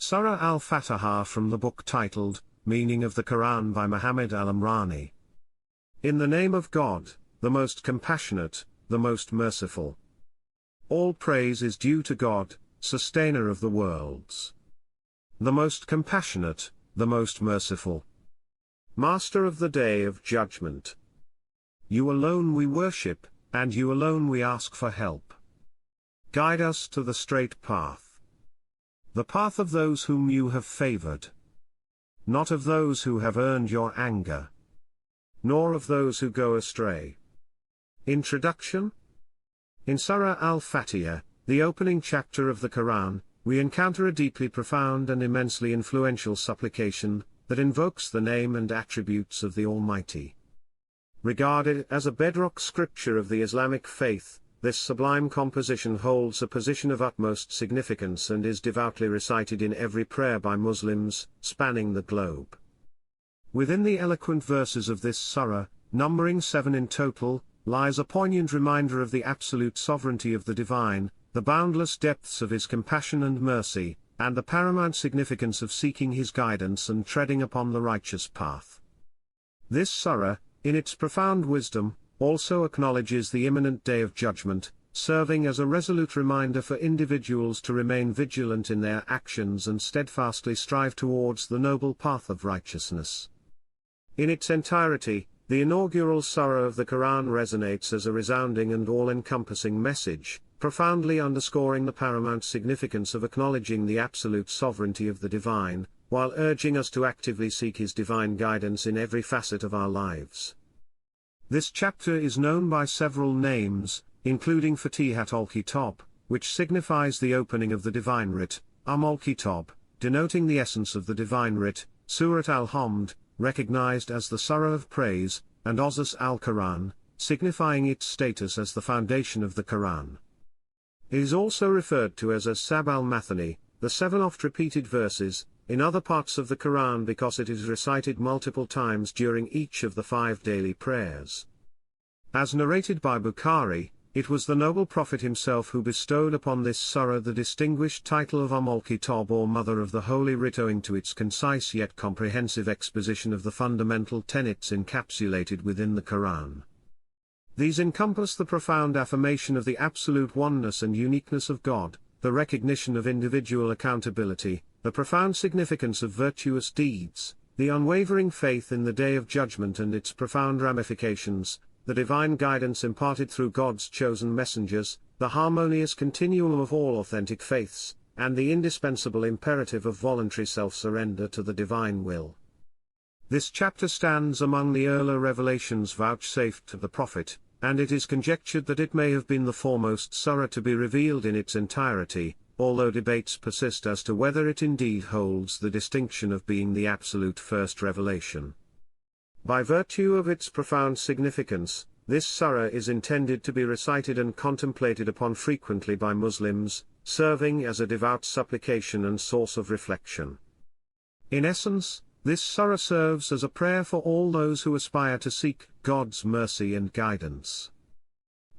Surah al-Fatahah, from the book titled, Meaning of the Qur'an by Muhammad Al-Amrani. In the name of God, the most compassionate, the most merciful. All praise is due to God, sustainer of the worlds. The most compassionate, the most merciful. Master of the day of judgment. You alone we worship, and you alone we ask for help. Guide us to the straight path. The path of those whom you have favored. Not of those who have earned your anger. Nor of those who go astray. Introduction. In Surah al-Fatihah, the opening chapter of the Qur'an, we encounter a deeply profound and immensely influential supplication, that invokes the name and attributes of the Almighty. Regarded as a bedrock scripture of the Islamic faith, this sublime composition holds a position of utmost significance and is devoutly recited in every prayer by Muslims, spanning the globe. Within the eloquent verses of this surah, numbering 7 in total, lies a poignant reminder of the absolute sovereignty of the divine, the boundless depths of his compassion and mercy, and the paramount significance of seeking his guidance and treading upon the righteous path. This surah, in its profound wisdom, also acknowledges the imminent day of judgment, serving as a resolute reminder for individuals to remain vigilant in their actions and steadfastly strive towards the noble path of righteousness. In its entirety, the inaugural surah of the Qur'an resonates as a resounding and all-encompassing message, profoundly underscoring the paramount significance of acknowledging the absolute sovereignty of the divine, while urging us to actively seek his divine guidance in every facet of our lives. This chapter is known by several names, including Fatihat al-Kitab, which signifies the opening of the divine writ, al-Kitab, denoting the essence of the divine writ, Surah al-Hamd, recognized as the Surah of Praise, and Ozus al-Quran, signifying its status as the foundation of the Quran. It is also referred to as Sab al-Mathani, the 7 oft-repeated verses, in other parts of the Quran because it is recited multiple times during each of the 5 daily prayers. As narrated by Bukhari, it was the noble Prophet himself who bestowed upon this surah the distinguished title of al-Kitab, or Mother of the Holy Writ, owing to its concise yet comprehensive exposition of the fundamental tenets encapsulated within the Quran. These encompass the profound affirmation of the absolute oneness and uniqueness of God, the recognition of individual accountability, the profound significance of virtuous deeds, the unwavering faith in the Day of Judgment and its profound ramifications, the divine guidance imparted through God's chosen messengers, the harmonious continuum of all authentic faiths, and the indispensable imperative of voluntary self-surrender to the divine will. This chapter stands among the earlier revelations vouchsafed to the Prophet, and it is conjectured that it may have been the foremost surah to be revealed in its entirety, although debates persist as to whether it indeed holds the distinction of being the absolute first revelation. By virtue of its profound significance, this surah is intended to be recited and contemplated upon frequently by Muslims, serving as a devout supplication and source of reflection. In essence, this surah serves as a prayer for all those who aspire to seek God's mercy and guidance.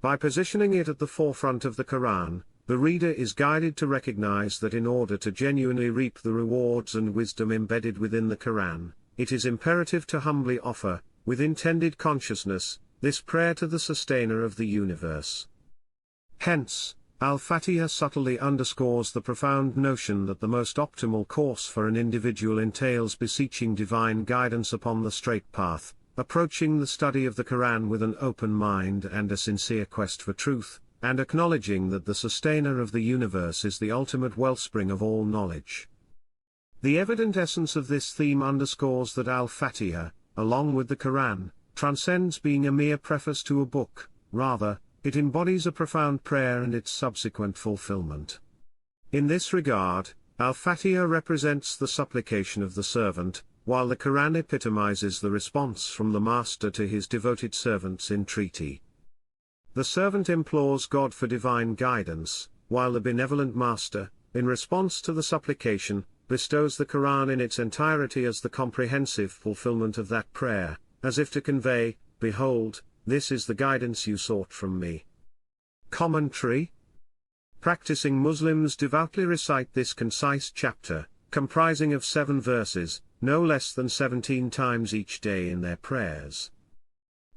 By positioning it at the forefront of the Quran, the reader is guided to recognize that in order to genuinely reap the rewards and wisdom embedded within the Quran, it is imperative to humbly offer, with intended consciousness, this prayer to the sustainer of the universe. Hence, al-Fatihah subtly underscores the profound notion that the most optimal course for an individual entails beseeching divine guidance upon the straight path, approaching the study of the Quran with an open mind and a sincere quest for truth, and acknowledging that the sustainer of the universe is the ultimate wellspring of all knowledge. The evident essence of this theme underscores that al-Fatihah, along with the Quran, transcends being a mere preface to a book. Rather, it embodies a profound prayer and its subsequent fulfillment. In this regard, al-Fatihah represents the supplication of the servant, while the Quran epitomizes the response from the Master to his devoted servant's entreaty. The servant implores God for divine guidance, while the benevolent Master, in response to the supplication, bestows the Quran in its entirety as the comprehensive fulfillment of that prayer, as if to convey, "Behold, this is the guidance you sought from me." Commentary. Practicing Muslims devoutly recite this concise chapter, comprising of 7 verses, no less than 17 times each day in their prayers.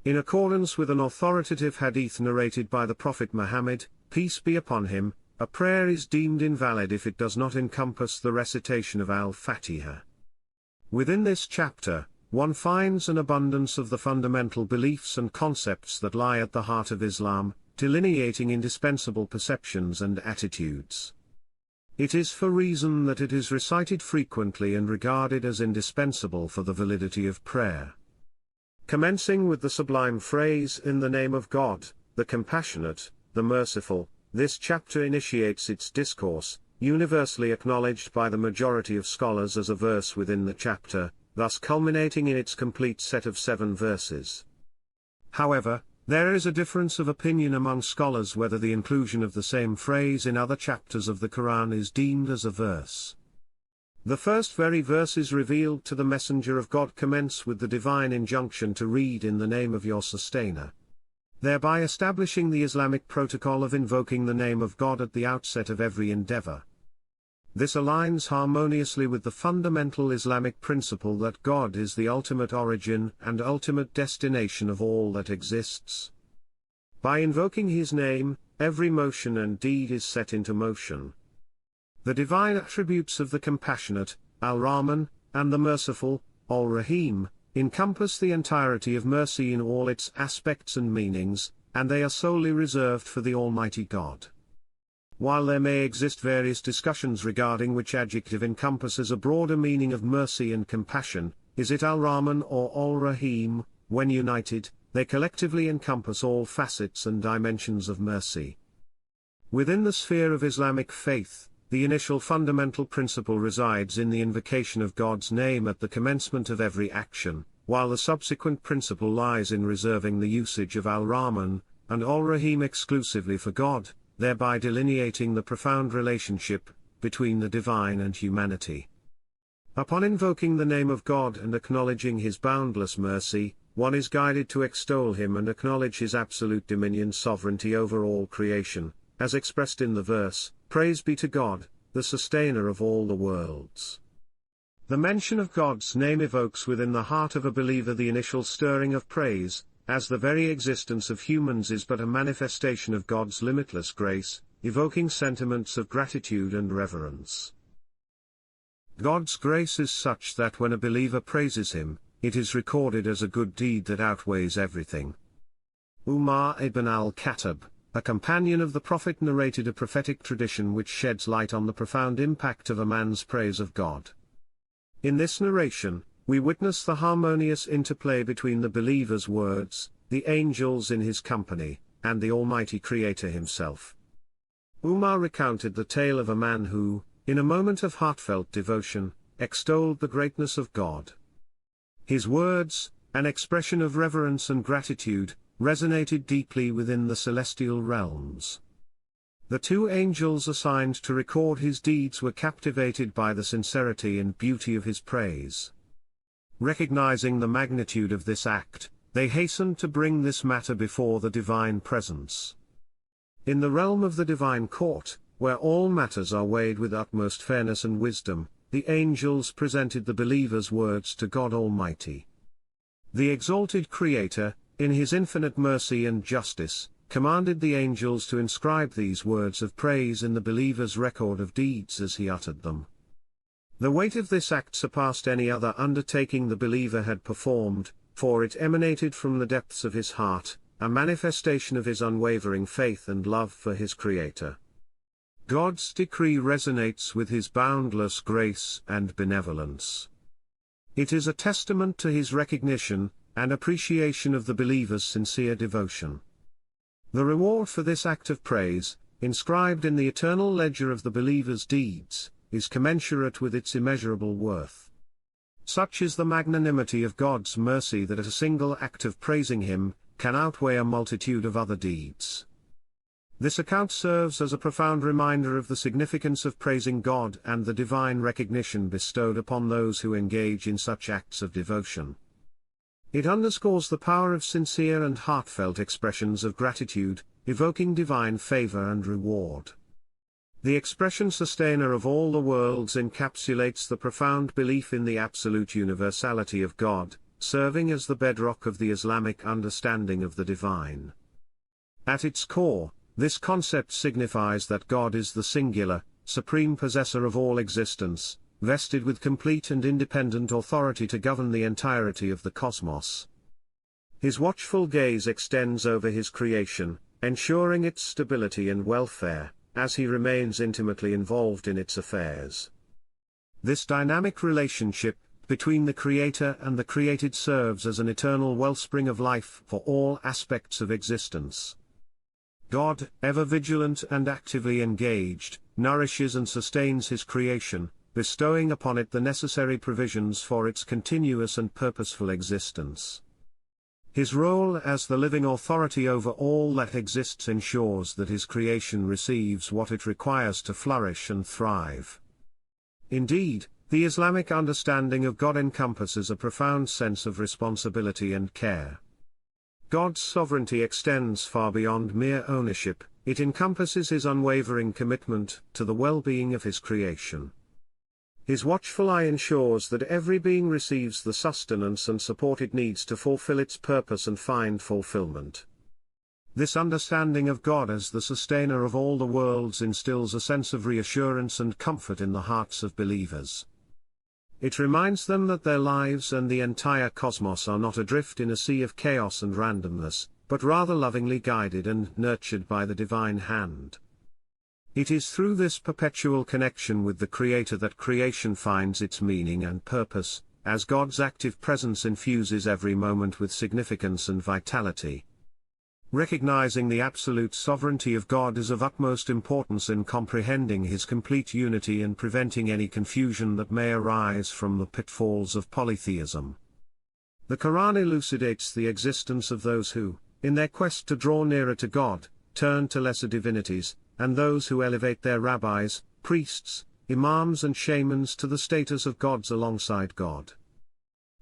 In accordance with an authoritative hadith narrated by the Prophet Muhammad, peace be upon him, a prayer is deemed invalid if it does not encompass the recitation of al-Fatihah. Within this chapter, one finds an abundance of the fundamental beliefs and concepts that lie at the heart of Islam, delineating indispensable perceptions and attitudes. It is for reason that it is recited frequently and regarded as indispensable for the validity of prayer. Commencing with the sublime phrase, "In the name of God, the Compassionate, the Merciful," this chapter initiates its discourse, universally acknowledged by the majority of scholars as a verse within the chapter, thus culminating in its complete set of 7 verses. However, there is a difference of opinion among scholars whether the inclusion of the same phrase in other chapters of the Qur'an is deemed as a verse. The first very verses revealed to the Messenger of God commence with the divine injunction to read in the name of your sustainer, thereby establishing the Islamic protocol of invoking the name of God at the outset of every endeavor. This aligns harmoniously with the fundamental Islamic principle that God is the ultimate origin and ultimate destination of all that exists. By invoking His name, every motion and deed is set into motion. The divine attributes of the Compassionate, al-Rahman, and the Merciful, al-Rahim, encompass the entirety of mercy in all its aspects and meanings, and they are solely reserved for the Almighty God. While there may exist various discussions regarding which adjective encompasses a broader meaning of mercy and compassion, is it al-Rahman or al-Rahim, when united, they collectively encompass all facets and dimensions of mercy. Within the sphere of Islamic faith, the initial fundamental principle resides in the invocation of God's name at the commencement of every action, while the subsequent principle lies in reserving the usage of al-Rahman and al-Rahim exclusively for God, thereby delineating the profound relationship between the divine and humanity. Upon invoking the name of God and acknowledging His boundless mercy, one is guided to extol Him and acknowledge His absolute dominion sovereignty over all creation, as expressed in the verse, "Praise be to God, the sustainer of all the worlds." The mention of God's name evokes within the heart of a believer the initial stirring of praise, as the very existence of humans is but a manifestation of God's limitless grace, evoking sentiments of gratitude and reverence. God's grace is such that when a believer praises Him, it is recorded as a good deed that outweighs everything. Umar ibn al-Khattab, a companion of the Prophet, narrated a prophetic tradition which sheds light on the profound impact of a man's praise of God. In this narration, we witness the harmonious interplay between the believer's words, the angels in his company, and the Almighty Creator Himself. Umar recounted the tale of a man who, in a moment of heartfelt devotion, extolled the greatness of God. His words, an expression of reverence and gratitude, resonated deeply within the celestial realms. The 2 angels assigned to record his deeds were captivated by the sincerity and beauty of his praise. Recognizing the magnitude of this act, they hastened to bring this matter before the divine presence. In the realm of the divine court, where all matters are weighed with utmost fairness and wisdom, the angels presented the believer's words to God Almighty. The exalted Creator, in His infinite mercy and justice, commanded the angels to inscribe these words of praise in the believer's record of deeds as he uttered them. The weight of this act surpassed any other undertaking the believer had performed, for it emanated from the depths of his heart, a manifestation of his unwavering faith and love for his Creator. God's decree resonates with His boundless grace and benevolence. It is a testament to His recognition and appreciation of the believer's sincere devotion. The reward for this act of praise, inscribed in the eternal ledger of the believer's deeds, is commensurate with its immeasurable worth. Such is the magnanimity of God's mercy that a single act of praising Him can outweigh a multitude of other deeds. This account serves as a profound reminder of the significance of praising God and the divine recognition bestowed upon those who engage in such acts of devotion. It underscores the power of sincere and heartfelt expressions of gratitude, evoking divine favor and reward. The expression sustainer of all the worlds encapsulates the profound belief in the absolute universality of God, serving as the bedrock of the Islamic understanding of the divine. At its core, this concept signifies that God is the singular, supreme possessor of all existence, vested with complete and independent authority to govern the entirety of the cosmos. His watchful gaze extends over his creation, ensuring its stability and welfare, as he remains intimately involved in its affairs. This dynamic relationship between the Creator and the created serves as an eternal wellspring of life for all aspects of existence. God, ever vigilant and actively engaged, nourishes and sustains his creation, bestowing upon it the necessary provisions for its continuous and purposeful existence. His role as the living authority over all that exists ensures that his creation receives what it requires to flourish and thrive. Indeed, the Islamic understanding of God encompasses a profound sense of responsibility and care. God's sovereignty extends far beyond mere ownership, it encompasses his unwavering commitment to the well-being of his creation. His watchful eye ensures that every being receives the sustenance and support it needs to fulfill its purpose and find fulfillment. This understanding of God as the sustainer of all the worlds instills a sense of reassurance and comfort in the hearts of believers. It reminds them that their lives and the entire cosmos are not adrift in a sea of chaos and randomness, but rather lovingly guided and nurtured by the divine hand. It is through this perpetual connection with the Creator that creation finds its meaning and purpose, as God's active presence infuses every moment with significance and vitality. Recognizing the absolute sovereignty of God is of utmost importance in comprehending his complete unity and preventing any confusion that may arise from the pitfalls of polytheism. The Qur'an elucidates the existence of those who, in their quest to draw nearer to God, turn to lesser divinities, and those who elevate their rabbis, priests, imams and shamans to the status of gods alongside God.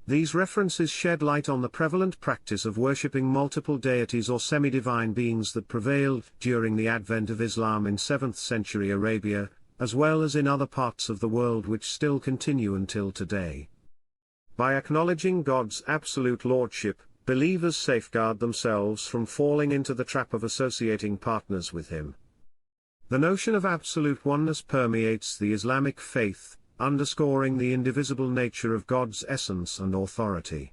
These references shed light on the prevalent practice of worshipping multiple deities or semi-divine beings that prevailed during the advent of Islam in 7th century Arabia, as well as in other parts of the world which still continue until today. By acknowledging God's absolute lordship, believers safeguard themselves from falling into the trap of associating partners with him. The notion of absolute oneness permeates the Islamic faith, underscoring the indivisible nature of God's essence and authority.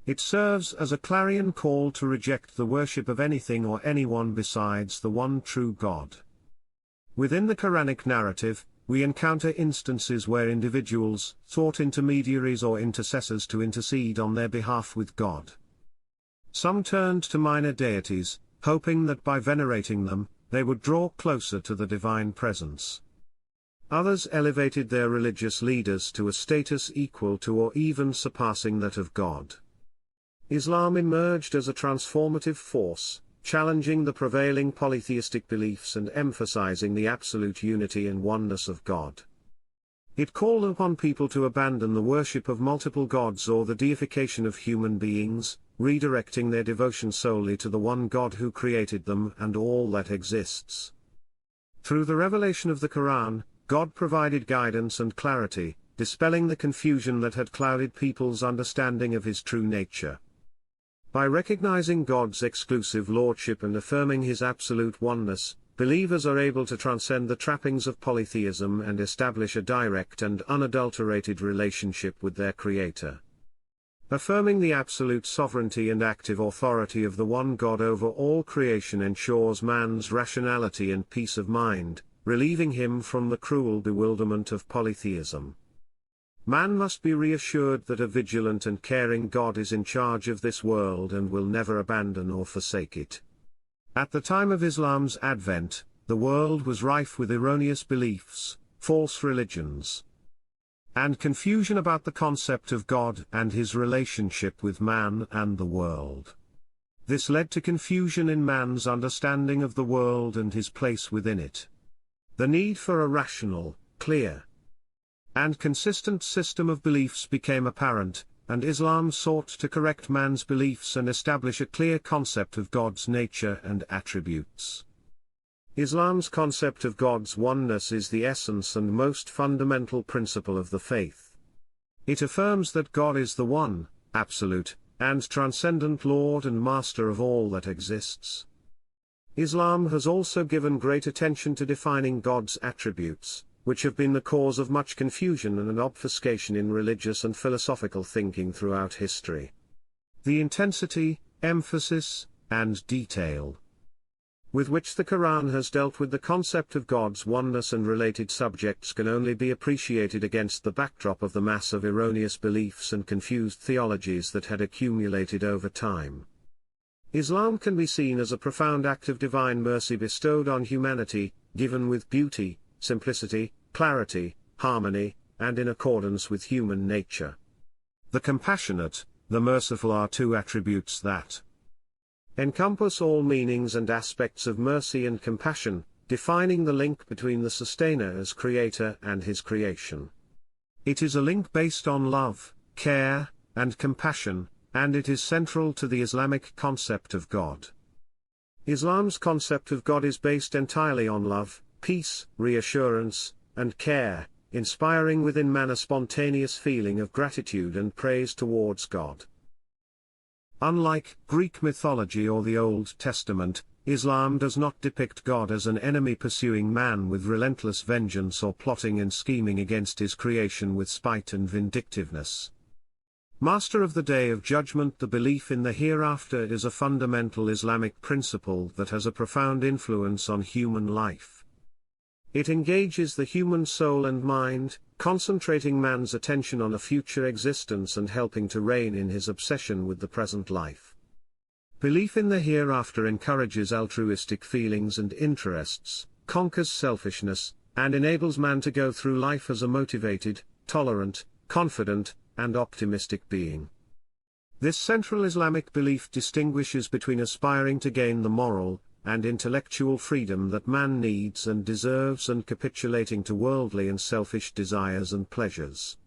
It serves as a clarion call to reject the worship of anything or anyone besides the one true God. Within the Quranic narrative, we encounter instances where individuals sought intermediaries or intercessors to intercede on their behalf with God. Some turned to minor deities, hoping that by venerating them, they would draw closer to the divine presence. Others elevated their religious leaders to a status equal to or even surpassing that of God. Islam emerged as a transformative force, challenging the prevailing polytheistic beliefs and emphasizing the absolute unity and oneness of God. It called upon people to abandon the worship of multiple gods or the deification of human beings, redirecting their devotion solely to the one God who created them and all that exists. Through the revelation of the Qur'an, God provided guidance and clarity, dispelling the confusion that had clouded people's understanding of his true nature. By recognizing God's exclusive lordship and affirming his absolute oneness, believers are able to transcend the trappings of polytheism and establish a direct and unadulterated relationship with their Creator. Affirming the absolute sovereignty and active authority of the one God over all creation ensures man's rationality and peace of mind, relieving him from the cruel bewilderment of polytheism. Man must be reassured that a vigilant and caring God is in charge of this world and will never abandon or forsake it. At the time of Islam's advent, the world was rife with erroneous beliefs, false religions, and confusion about the concept of God and his relationship with man and the world. This led to confusion in man's understanding of the world and his place within it. The need for a rational, clear, and consistent system of beliefs became apparent, and Islam sought to correct man's beliefs and establish a clear concept of God's nature and attributes. Islam's concept of God's oneness is the essence and most fundamental principle of the faith. It affirms that God is the one, absolute, and transcendent Lord and Master of all that exists. Islam has also given great attention to defining God's attributes, which have been the cause of much confusion and obfuscation in religious and philosophical thinking throughout history. The intensity, emphasis, and detail with which the Qur'an has dealt with the concept of God's oneness and related subjects can only be appreciated against the backdrop of the mass of erroneous beliefs and confused theologies that had accumulated over time. Islam can be seen as a profound act of divine mercy bestowed on humanity, given with beauty, simplicity, clarity, harmony, and in accordance with human nature. The compassionate, the merciful are two attributes that encompass all meanings and aspects of mercy and compassion, defining the link between the sustainer as creator and his creation. It is a link based on love, care, and compassion, and it is central to the Islamic concept of God. Islam's concept of God is based entirely on love, peace, reassurance, and care, inspiring within man a spontaneous feeling of gratitude and praise towards God. Unlike Greek mythology or the Old Testament, Islam does not depict God as an enemy pursuing man with relentless vengeance or plotting and scheming against his creation with spite and vindictiveness. Master of the Day of Judgment, the belief in the hereafter is a fundamental Islamic principle that has a profound influence on human life. It engages the human soul and mind, concentrating man's attention on a future existence and helping to rein in his obsession with the present life. Belief in the hereafter encourages altruistic feelings and interests, conquers selfishness, and enables man to go through life as a motivated, tolerant, confident, and optimistic being. This central Islamic belief distinguishes between aspiring to gain the moral and intellectual freedom that man needs and deserves and capitulating to worldly and selfish desires and pleasures.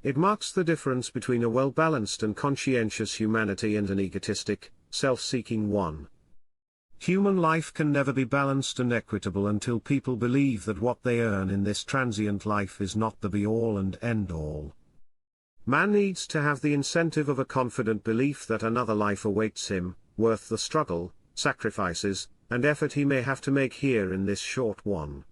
It marks the difference between a well-balanced and conscientious humanity and an egotistic, self-seeking one. Human life can never be balanced and equitable until people believe that what they earn in this transient life is not the be-all and end-all. Man needs to have the incentive of a confident belief that another life awaits him, worth the struggle, sacrifices, and effort he may have to make here in this short one.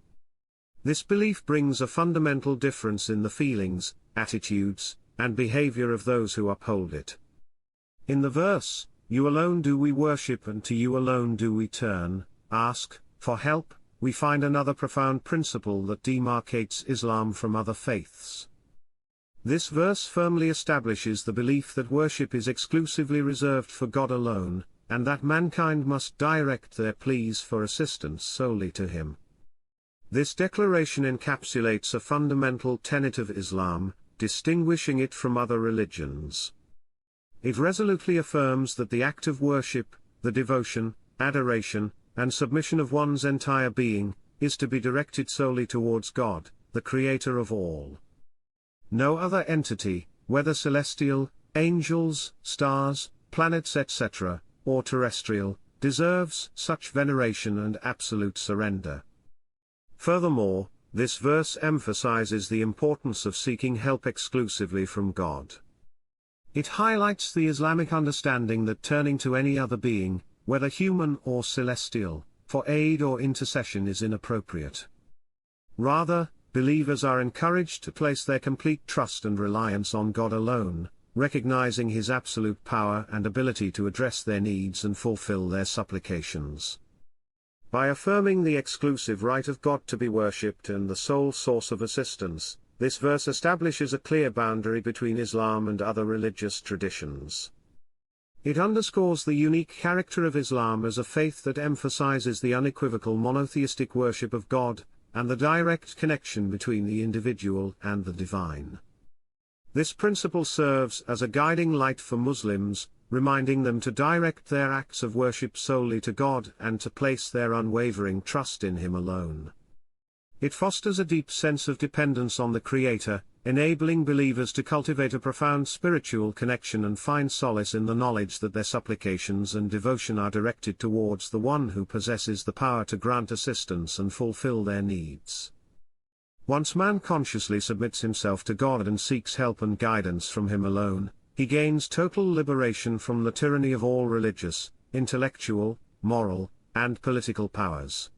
This belief brings a fundamental difference in the feelings, attitudes, and behavior of those who uphold it. In the verse, "You alone do we worship and to you alone do we turn, ask, for help," we find another profound principle that demarcates Islam from other faiths. This verse firmly establishes the belief that worship is exclusively reserved for God alone, and that mankind must direct their pleas for assistance solely to Him. This declaration encapsulates a fundamental tenet of Islam, distinguishing it from other religions. It resolutely affirms that the act of worship, the devotion, adoration, and submission of one's entire being, is to be directed solely towards God, the Creator of all. No other entity, whether celestial, angels, stars, planets etc., or terrestrial, deserves such veneration and absolute surrender. Furthermore, this verse emphasizes the importance of seeking help exclusively from God. It highlights the Islamic understanding that turning to any other being, whether human or celestial, for aid or intercession is inappropriate. Rather, believers are encouraged to place their complete trust and reliance on God alone, recognizing His absolute power and ability to address their needs and fulfill their supplications. By affirming the exclusive right of God to be worshipped and the sole source of assistance, this verse establishes a clear boundary between Islam and other religious traditions. It underscores the unique character of Islam as a faith that emphasizes the unequivocal monotheistic worship of God, and the direct connection between the individual and the divine. This principle serves as a guiding light for Muslims, reminding them to direct their acts of worship solely to God and to place their unwavering trust in Him alone. It fosters a deep sense of dependence on the Creator, enabling believers to cultivate a profound spiritual connection and find solace in the knowledge that their supplications and devotion are directed towards the one who possesses the power to grant assistance and fulfill their needs. Once man consciously submits himself to God and seeks help and guidance from Him alone, he gains total liberation from the tyranny of all religious, intellectual, moral, and political powers.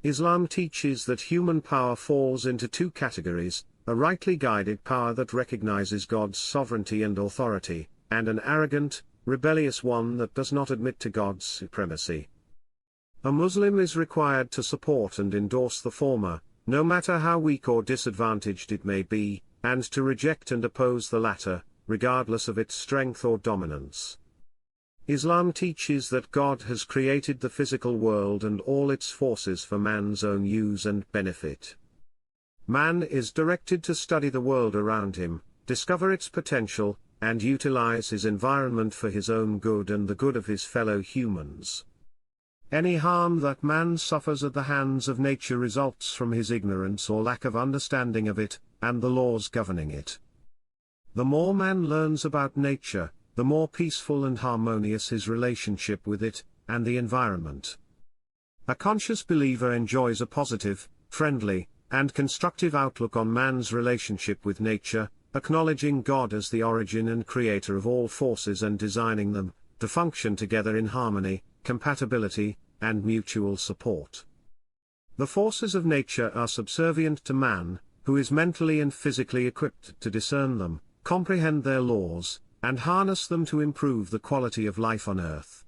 Islam teaches that human power falls into two categories: a rightly guided power that recognizes God's sovereignty and authority, and an arrogant, rebellious one that does not admit to God's supremacy. A Muslim is required to support and endorse the former, no matter how weak or disadvantaged it may be, and to reject and oppose the latter, regardless of its strength or dominance. Islam teaches that God has created the physical world and all its forces for man's own use and benefit. Man is directed to study the world around him, discover its potential, and utilize his environment for his own good and the good of his fellow humans. Any harm that man suffers at the hands of nature results from his ignorance or lack of understanding of it, and the laws governing it. The more man learns about nature, the more peaceful and harmonious his relationship with it, and the environment. A conscious believer enjoys a positive, friendly, and constructive outlook on man's relationship with nature, acknowledging God as the origin and creator of all forces and designing them to function together in harmony, compatibility, and mutual support. The forces of nature are subservient to man, who is mentally and physically equipped to discern them, comprehend their laws, and harness them to improve the quality of life on earth.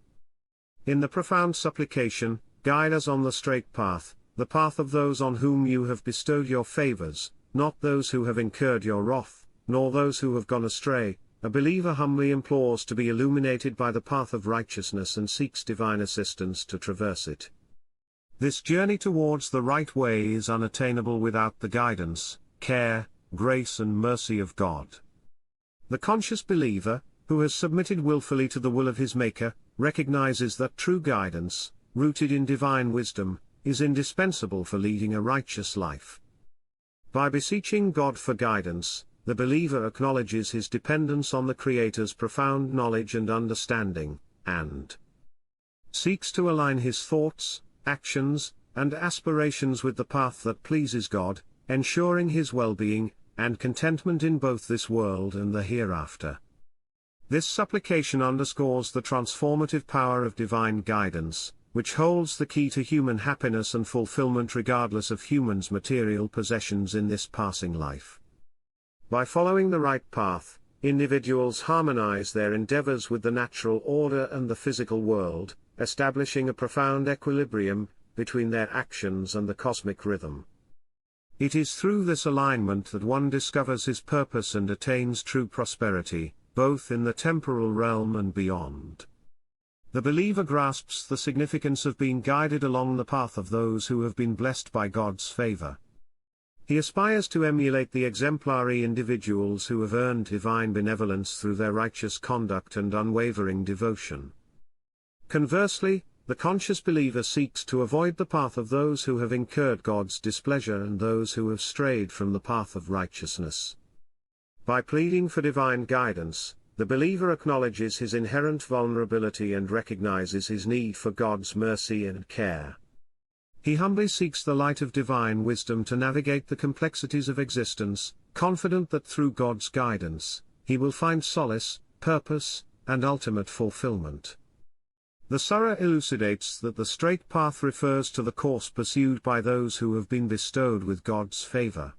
In the profound supplication, "Guide us on the straight path, the path of those on whom you have bestowed your favors, not those who have incurred your wrath, nor those who have gone astray," a believer humbly implores to be illuminated by the path of righteousness and seeks divine assistance to traverse it. This journey towards the right way is unattainable without the guidance, care, grace and mercy of God. The conscious believer, who has submitted willfully to the will of his Maker, recognizes that true guidance, rooted in divine wisdom, is indispensable for leading a righteous life. By beseeching God for guidance, the believer acknowledges his dependence on the Creator's profound knowledge and understanding, and seeks to align his thoughts, actions, and aspirations with the path that pleases God, ensuring his well-being and contentment in both this world and the hereafter. This supplication underscores the transformative power of divine guidance, which holds the key to human happiness and fulfillment regardless of humans' material possessions in this passing life. By following the right path, individuals harmonize their endeavors with the natural order and the physical world, establishing a profound equilibrium between their actions and the cosmic rhythm. It is through this alignment that one discovers his purpose and attains true prosperity, both in the temporal realm and beyond. The believer grasps the significance of being guided along the path of those who have been blessed by God's favor. He aspires to emulate the exemplary individuals who have earned divine benevolence through their righteous conduct and unwavering devotion. Conversely, the conscious believer seeks to avoid the path of those who have incurred God's displeasure and those who have strayed from the path of righteousness. By pleading for divine guidance, the believer acknowledges his inherent vulnerability and recognizes his need for God's mercy and care. He humbly seeks the light of divine wisdom to navigate the complexities of existence, confident that through God's guidance, he will find solace, purpose, and ultimate fulfillment. The Surah elucidates that the straight path refers to the course pursued by those who have been bestowed with God's favor.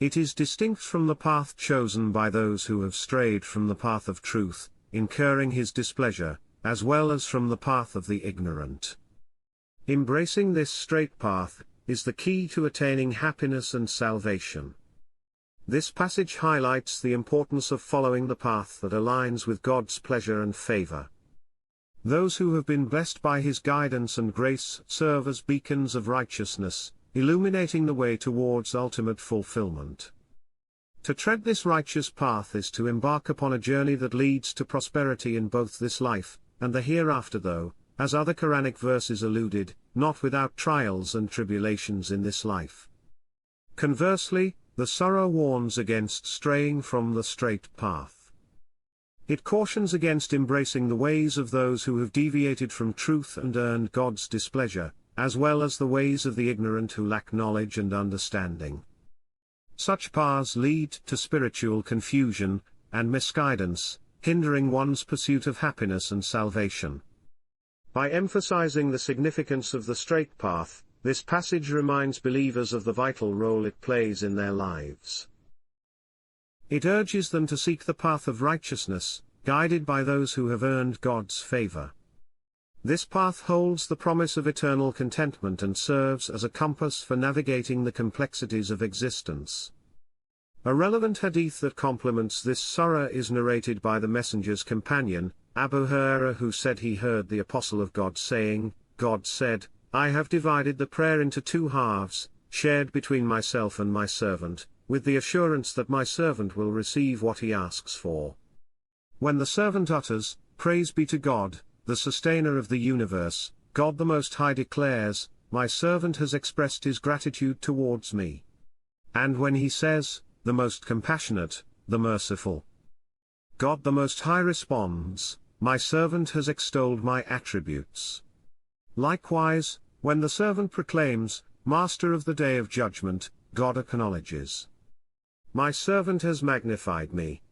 It is distinct from the path chosen by those who have strayed from the path of truth, incurring his displeasure, as well as from the path of the ignorant. Embracing this straight path is the key to attaining happiness and salvation. This passage highlights the importance of following the path that aligns with God's pleasure and favor. Those who have been blessed by His guidance and grace serve as beacons of righteousness, illuminating the way towards ultimate fulfillment. To tread this righteous path is to embark upon a journey that leads to prosperity in both this life and the hereafter, though, as other Quranic verses alluded, not without trials and tribulations in this life. Conversely, The surah warns against straying from the straight path. It cautions against embracing the ways of those who have deviated from truth and earned God's displeasure, as well as the ways of the ignorant who lack knowledge and understanding. Such paths lead to spiritual confusion and misguidance, hindering one's pursuit of happiness and salvation. By emphasizing the significance of the straight path, this passage reminds believers of the vital role it plays in their lives. It urges them to seek the path of righteousness, guided by those who have earned God's favor. This path holds the promise of eternal contentment and serves as a compass for navigating the complexities of existence. A relevant hadith that complements this surah is narrated by the Messenger's companion, Abu Hurairah, who said he heard the Apostle of God saying, "God said, I have divided the prayer into two halves, shared between myself and my servant, with the assurance that my servant will receive what he asks for. When the servant utters, Praise be to God, the sustainer of the universe, God the Most High declares, my servant has expressed his gratitude towards me. And when he says, the Most Compassionate, the Merciful, God the Most High responds, my servant has extolled my attributes. Likewise, when the servant proclaims, Master of the Day of Judgment, God acknowledges, my servant has magnified me.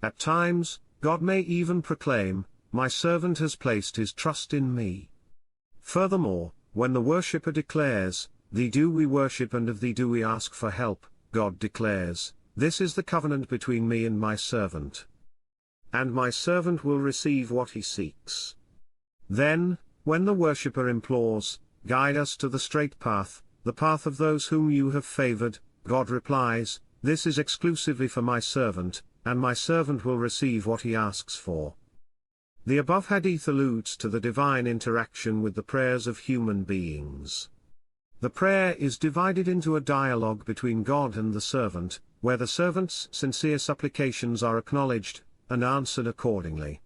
At times, God may even proclaim, my servant has placed his trust in me. Furthermore, when the worshipper declares, Thee do we worship and of Thee do we ask for help, God declares, This is the covenant between me and my servant. And my servant will receive what he seeks. Then, when the worshipper implores, Guide us to the straight path, the path of those whom you have favored, God replies, This is exclusively for my servant, and my servant will receive what he asks for. The above hadith alludes to the divine interaction with the prayers of human beings. The prayer is divided into a dialogue between God and the servant, where the servant's sincere supplications are acknowledged and answered accordingly.